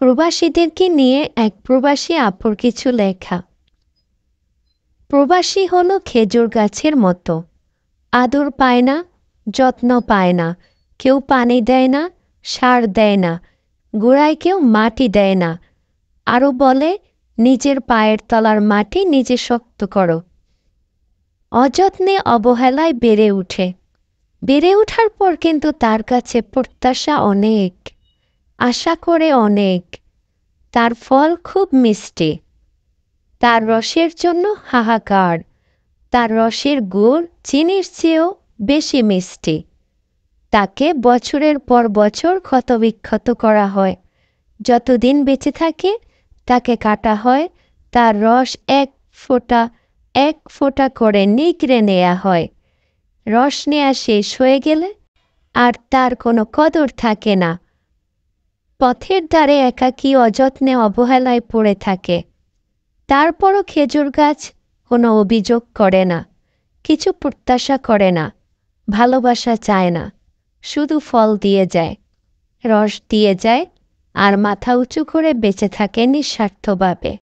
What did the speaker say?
প্রবাসীদেরকে নিয়ে এক প্রবাসী আপুর কিছু লেখা। প্রবাসী হলো খেজুর গাছের মতো, আদর পায় না, যত্ন পায় না, কেউ পানি দেয় না, সার দেয় না, গোড়ায় কেউ মাটি দেয় না, আরও বলে নিজের পায়ের তলার মাটি নিজে শক্ত করো। অযত্নে অবহেলায় বেড়ে ওঠে। বেড়ে ওঠার পর কিন্তু তার কাছে প্রত্যাশা অনেক, আশা করে অনেক। তার ফল খুব মিষ্টি, তার রসের জন্য হাহাকার। তার রসের গুড় চিনির চেয়েও বেশি মিষ্টি। তাকে বছরের পর বছর ক্ষতবিক্ষত করা হয়। যতদিন বেঁচে থাকে তাকে কাটা হয়, তার রস এক ফোঁটা করে নিগড়ে নেওয়া হয়। রস নেওয়া শেষ হয়ে গেলে আর তার কোনো কদর থাকে না। পথের ধারে একাকী অযত্নে অবহেলায় পড়ে থাকে। তারপরও খেজুর গাছ কোনো অভিযোগ করে না, কিছু প্রত্যাশা করে না, ভালোবাসা চায় না, শুধু ফল দিয়ে যায়, রস দিয়ে যায়, আর মাথা উঁচু করে বেঁচে থাকে নিঃস্বার্থভাবে।